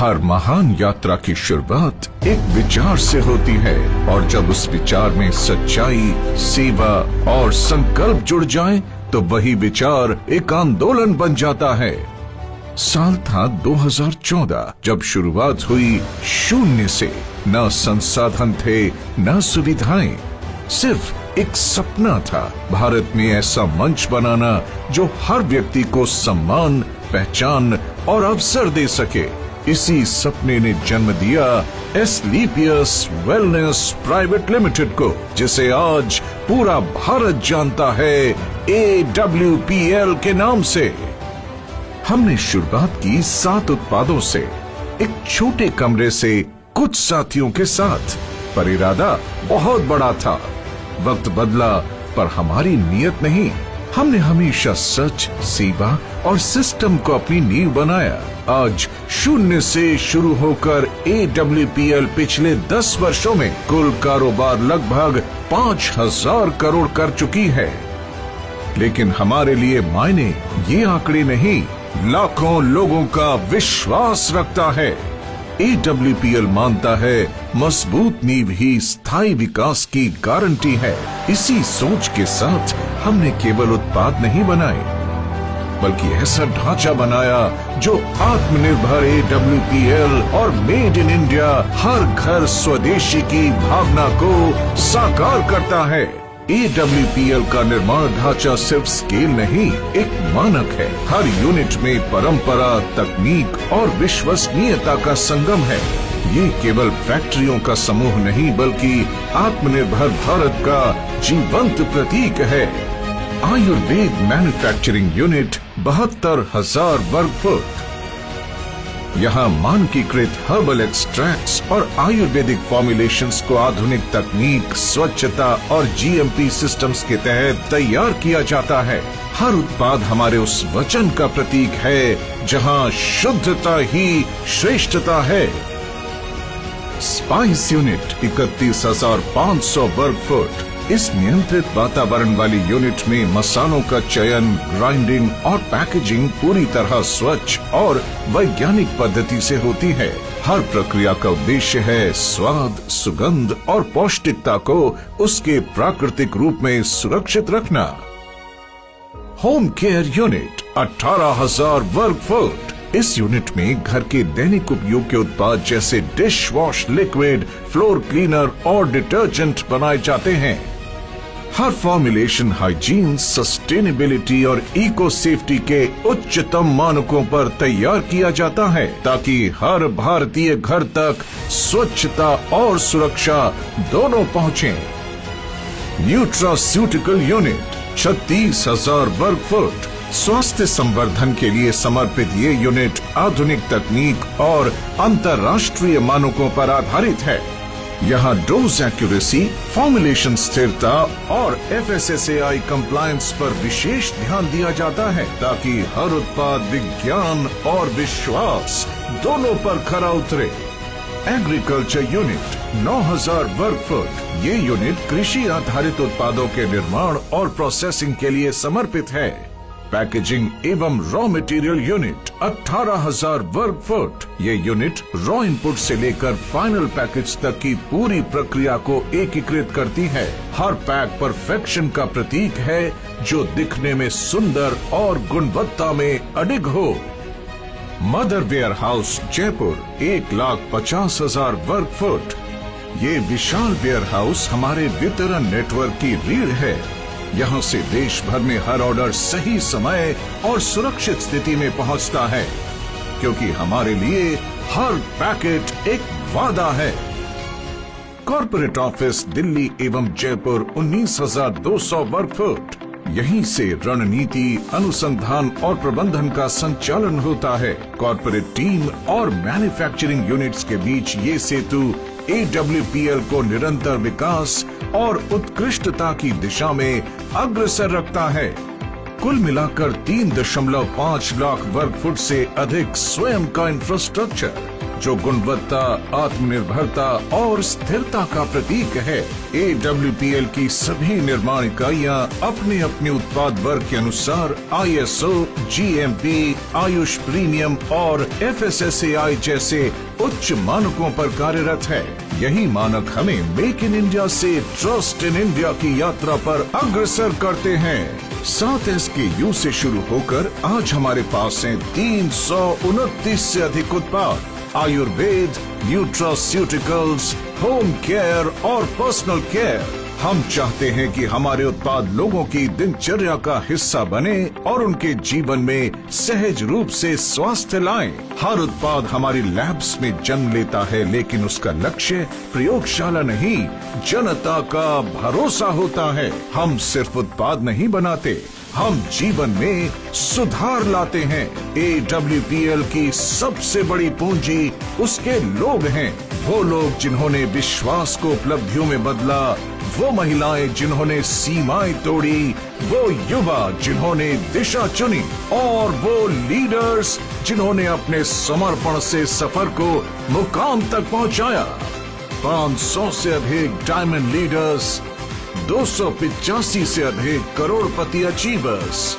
हर महान यात्रा की शुरुआत एक विचार से होती है और जब उस विचार में सच्चाई, सेवा और संकल्प जुड़ जाएं, तो वही विचार एक आंदोलन बन जाता है। साल था 2014 जब शुरुआत हुई शून्य से। न संसाधन थे, न सुविधाएं, सिर्फ एक सपना था, भारत में ऐसा मंच बनाना जो हर व्यक्ति को सम्मान, पहचान और अवसर दे सके। इसी सपने ने जन्म दिया एस्क्लेपियस वेलनेस प्राइवेट लिमिटेड को, जिसे आज पूरा भारत जानता है AWPL के नाम से। हमने शुरुआत की 7 उत्पादों से, एक छोटे कमरे से, कुछ साथियों के साथ, पर इरादा बहुत बड़ा था। वक्त बदला पर हमारी नीयत नहीं। हमने हमेशा सच, सेवा और सिस्टम को अपनी नींव बनाया। आज शून्य से शुरू होकर AWPL पिछले 10 वर्षों में कुल कारोबार लगभग 5000 करोड़ कर चुकी है। लेकिन हमारे लिए मायने ये आंकड़े नहीं, लाखों लोगों का विश्वास रखता है। AWPL मानता है मजबूत नींव ही स्थायी विकास की गारंटी है। इसी सोच के साथ हमने केवल उत्पाद नहीं बनाए, बल्कि ऐसा ढांचा बनाया जो आत्मनिर्भर AWPL और मेड इन इंडिया, हर घर स्वदेशी की भावना को साकार करता है। AWPL का निर्माण ढांचा सिर्फ स्केल नहीं, एक मानक है। हर यूनिट में परंपरा, तकनीक और विश्वसनीयता का संगम है। ये केवल फैक्ट्रियों का समूह नहीं, बल्कि आत्मनिर्भर भारत का जीवंत प्रतीक है। आयुर्वेद मैन्युफैक्चरिंग यूनिट 72,000 वर्ग फुट। यहाँ मानकीकृत हर्बल एक्सट्रैक्ट्स और आयुर्वेदिक फॉर्मुलेशंस को आधुनिक तकनीक, स्वच्छता और GMP सिस्टम्स के तहत तैयार किया जाता है। हर उत्पाद हमारे उस वचन का प्रतीक है जहाँ शुद्धता ही श्रेष्ठता है। स्पाइस यूनिट 31,500 वर्ग फुट। इस नियंत्रित वातावरण वाली यूनिट में मसालों का चयन, ग्राइंडिंग और पैकेजिंग पूरी तरह स्वच्छ और वैज्ञानिक पद्धति से होती है। हर प्रक्रिया का उद्देश्य है स्वाद, सुगंध और पौष्टिकता को उसके प्राकृतिक रूप में सुरक्षित रखना। होम केयर यूनिट 18,000 वर्ग फुट। इस यूनिट में घर के दैनिक उपयोग के उत्पाद जैसे dish wash liquid, floor cleaner और डिटर्जेंट बनाए जाते हैं। हर फॉर्मुलेशन हाइजीन, सस्टेनेबिलिटी और इको सेफ्टी के उच्चतम मानकों पर तैयार किया जाता है, ताकि हर भारतीय घर तक स्वच्छता और सुरक्षा दोनों पहुंचे। न्यूट्रास्यूटिकल यूनिट 36,000 वर्ग फुट। स्वास्थ्य संवर्धन के लिए समर्पित ये यूनिट आधुनिक तकनीक और अंतर्राष्ट्रीय मानकों पर आधारित है। यहाँ डोज एक्यूरेसी, फॉर्मुलेशन स्थिरता और FSSAI कंप्लायंस पर विशेष ध्यान दिया जाता है, ताकि हर उत्पाद विज्ञान और विश्वास दोनों पर खरा उतरे। एग्रीकल्चर यूनिट 9,000 वर्ग फुट। ये यूनिट कृषि आधारित उत्पादों के निर्माण और प्रोसेसिंग के लिए समर्पित है। पैकेजिंग एवं रॉ मटेरियल यूनिट 18,000 वर्ग फुट। ये यूनिट रॉ इनपुट से लेकर फाइनल पैकेज तक की पूरी प्रक्रिया को एकीकृत करती है। हर पैक परफेक्शन का प्रतीक है, जो दिखने में सुंदर और गुणवत्ता में अडिग हो। मदर वेयर हाउस जयपुर 1,50,000 वर्ग फुट। ये विशाल वेयर हाउस हमारे वितरण नेटवर्क की रीढ़ है। यहाँ से देश भर में हर ऑर्डर सही समय और सुरक्षित स्थिति में पहुँचता है, क्योंकि हमारे लिए हर पैकेट एक वादा है। कॉर्पोरेट ऑफिस दिल्ली एवं जयपुर 19,200 वर्ग फुट। यहीं से रणनीति, अनुसंधान और प्रबंधन का संचालन होता है। कॉर्पोरेट टीम और मैन्युफैक्चरिंग यूनिट्स के बीच ये सेतु AWPL को निरंतर विकास और उत्कृष्टता की दिशा में अग्रसर रखता है। कुल मिलाकर 3.5 लाख वर्ग फुट से अधिक स्वयं का इंफ्रास्ट्रक्चर, जो गुणवत्ता, आत्मनिर्भरता और स्थिरता का प्रतीक है। AWPL की सभी निर्माण इकाइयां अपने अपने उत्पाद वर्ग के अनुसार ISO, GMP, आयुष प्रीमियम और FSSAI जैसे उच्च मानकों पर कार्यरत है। यही मानक हमें मेक इन इंडिया से ट्रस्ट इन इंडिया की यात्रा पर अग्रसर करते हैं। 7 SKU से शुरू होकर आज हमारे पास हैं 329 से अधिक उत्पाद। आयुर्वेद, न्यूट्रास्यूटिकल्स, होम केयर और पर्सनल केयर। हम चाहते हैं कि हमारे उत्पाद लोगों की दिनचर्या का हिस्सा बने और उनके जीवन में सहज रूप से स्वास्थ्य लाएं। हर उत्पाद हमारी लैब्स में जन्म लेता है, लेकिन उसका लक्ष्य प्रयोगशाला नहीं, जनता का भरोसा होता है। हम सिर्फ उत्पाद नहीं बनाते, हम जीवन में सुधार लाते हैं। AWPL की सबसे बड़ी पूंजी उसके लोग हैं। वो लोग जिन्होंने विश्वास को उपलब्धियों में बदला, वो महिलाएं जिन्होंने सीमाएं तोड़ी, वो युवा जिन्होंने दिशा चुनी और वो लीडर्स जिन्होंने अपने समर्पण से सफर को मुकाम तक पहुंचाया। 500 से अधिक डायमंड लीडर्स, 285 से अधिक करोड़पति अचीवर्स,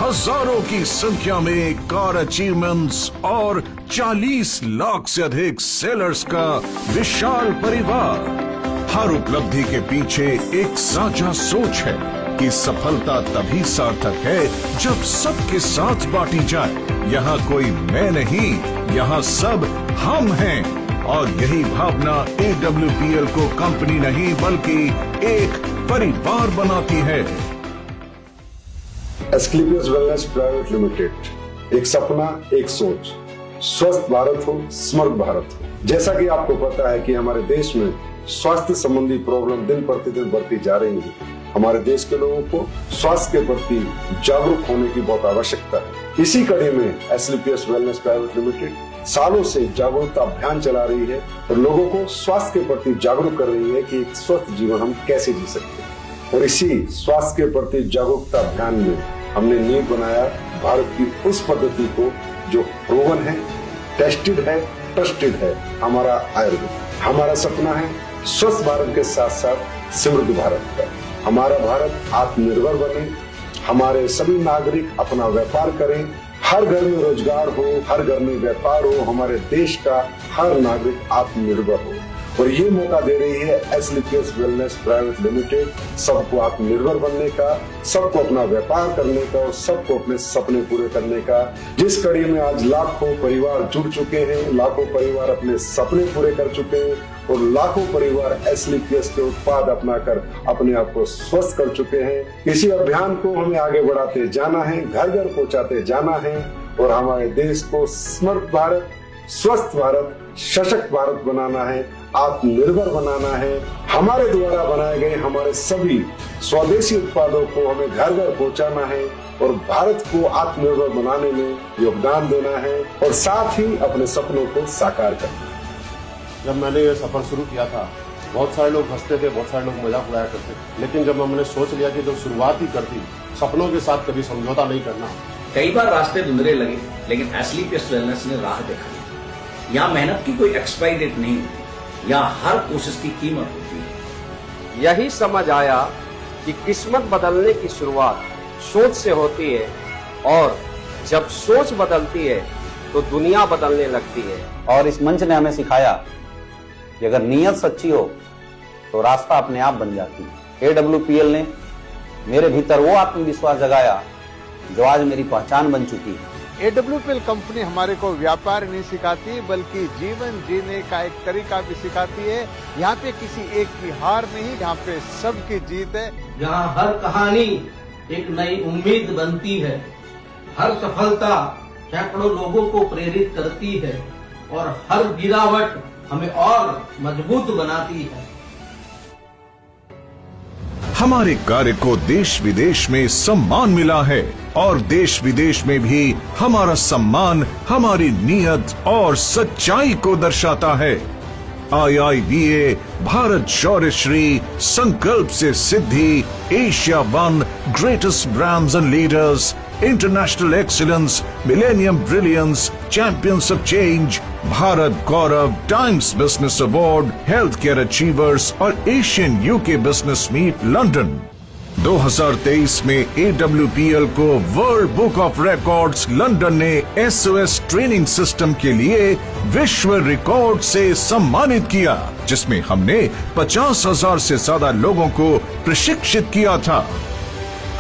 हजारों की संख्या में कार अचीवमेंट्स और 40 लाख से अधिक सेलर्स का विशाल परिवार। हर उपलब्धि के पीछे एक साझा सोच है कि सफलता तभी सार्थक है जब सबके साथ बांटी जाए। यहाँ कोई मैं नहीं, यहाँ सब हम हैं। और यही भावना AWPL को कंपनी नहीं बल्कि एक परिवार बनाती है। एस्क्लेपियस वेलनेस प्राइवेट लिमिटेड, एक सपना, एक सोच, स्वस्थ भारत हो, समृद्ध भारत हो। जैसा कि आपको पता है कि हमारे देश में स्वास्थ्य संबंधी प्रॉब्लम दिन प्रतिदिन बढ़ती जा रही है। हमारे देश के लोगों को स्वास्थ्य के प्रति जागरूक होने की बहुत आवश्यकता है। इसी कड़ी में एस्क्लेपियस वेलनेस प्राइवेट लिमिटेड सालों से जागरूकता अभियान चला रही है और लोगों को स्वास्थ्य के प्रति जागरूक कर रही है कि एक स्वस्थ जीवन हम कैसे जी सकते हैं। और इसी स्वास्थ्य के प्रति जागरूकता अभियान में हमने नींव बनाया भारत की उस पद्धति को जो प्रूवन है, टेस्टेड है, ट्रस्टेड है, हमारा आयुर्वेद। हमारा सपना है स्वस्थ भारत के साथ साथ समृद्ध भारत का। हमारा भारत आत्मनिर्भर बने, हमारे सभी नागरिक अपना व्यापार करें, हर घर में रोजगार हो, हर घर में व्यापार हो, हमारे देश का हर नागरिक आत्मनिर्भर हो। और ये मौका दे रही है एस्क्लेपियस वेलनेस प्राइवेट लिमिटेड सबको आत्मनिर्भर बनने का, सबको अपना व्यापार करने का और सबको अपने सपने पूरे करने का। जिस कड़ी में आज लाखों परिवार जुड़ चुके हैं, लाखों परिवार अपने सपने पूरे कर चुके हैं और लाखों परिवार एस्क्लेपियस के उत्पाद अपनाकर अपने आप को स्वस्थ कर चुके हैं। इसी अभियान को हमें आगे बढ़ाते जाना है, घर घर पहुंचाते जाना है और हमारे देश को समृद्ध भारत, स्वस्थ भारत, सशक्त भारत बनाना है, आत्मनिर्भर बनाना है। हमारे द्वारा बनाए गए हमारे सभी स्वदेशी उत्पादों को हमें घर घर पहुंचाना है और भारत को आत्मनिर्भर बनाने में योगदान देना है और साथ ही अपने सपनों को साकार करना है। जब मैंने ये सफर शुरू किया था, बहुत सारे लोग हंसते थे, बहुत सारे लोग मजाक उड़ाया करते थे, लेकिन जब हमने सोच लिया कि जब शुरुआत ही कर दी, सपनों के साथ कभी समझौता नहीं करना। कई बार रास्ते धुंधले लगे, लेकिन एस्क्लेपियस वेलनेस ने राह दिखाई। यहाँ मेहनत की कोई एक्सपायरी डेट नहीं होती, यहाँ हर कोशिश की कीमत होती है। यही समझ आया कि किस्मत बदलने की शुरुआत सोच से होती है और जब सोच बदलती है तो दुनिया बदलने लगती है। और इस मंच ने हमें सिखाया कि अगर नीयत सच्ची हो तो रास्ता अपने आप बन जाती है। AWPL ने मेरे भीतर वो आत्मविश्वास जगाया जो आज मेरी पहचान बन चुकी है। AWPL कंपनी हमारे को व्यापार नहीं सिखाती बल्कि जीवन जीने का एक तरीका भी सिखाती है। यहाँ पे किसी एक की हार नहीं, यहाँ पे सबकी जीत है। यहाँ हर कहानी एक नई उम्मीद बनती है, हर सफलता सैकड़ों लोगों को प्रेरित करती है और हर गिरावट हमें और मजबूत बनाती है। हमारे कार्य को देश विदेश में सम्मान मिला है और देश विदेश में भी हमारा सम्मान हमारी नीयत और सच्चाई को दर्शाता है। IIBA भारत शौर्यश्री, संकल्प से सिद्धि, Asia one, greatest brands and leaders, international excellence, millennium brilliance, champions of change, Bharat Gaurav, Times business award, health care achievers और Asian UK business meet London. 2023 में AWPL को world book of records London ने SOS training system के लिए विश्व record से सम्मानित किया, जिसमें हमने 50,000 से ज्यादा लोगों को प्रशिक्षित किया था।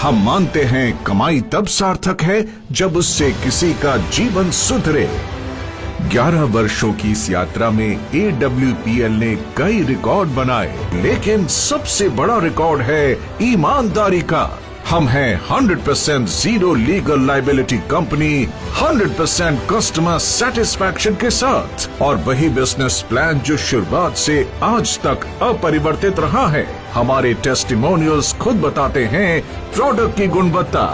हम मानते हैं कमाई तब सार्थक है जब उससे किसी का जीवन सुधरे। 11 वर्षों की इस यात्रा में AWPL ने कई रिकॉर्ड बनाए, लेकिन सबसे बड़ा रिकॉर्ड है ईमानदारी का। हम हैं 100% zero legal liability company, 100% customer satisfaction के साथ, और वही बिजनेस प्लान जो शुरुआत से आज तक अपरिवर्तित रहा है। हमारे टेस्टिमोनियल्स खुद बताते हैं प्रोडक्ट की गुणवत्ता।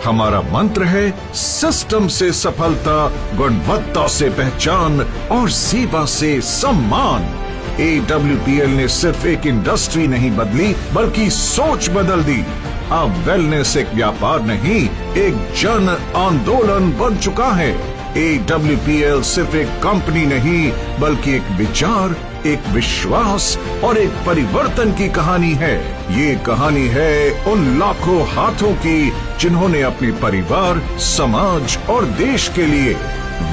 हमारा मंत्र है सिस्टम से सफलता, गुणवत्ता से पहचान और सेवा से सम्मान। AWPL ने सिर्फ एक इंडस्ट्री नहीं बदली, बल्कि सोच बदल दी। अब वेलनेस एक व्यापार नहीं, एक जन आंदोलन बन चुका है। AWPL सिर्फ एक कंपनी नहीं, बल्कि एक विचार, एक विश्वास और एक परिवर्तन की कहानी है। ये कहानी है उन लाखों हाथों की जिन्होंने अपने परिवार, समाज और देश के लिए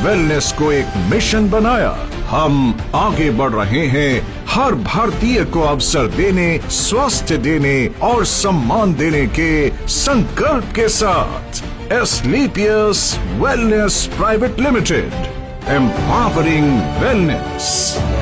वेलनेस को एक मिशन बनाया। हम आगे बढ़ रहे हैं हर भारतीय को अवसर देने, स्वास्थ्य देने और सम्मान देने के संकल्प के साथ। Asclepius Wellness Private Limited, empowering wellness।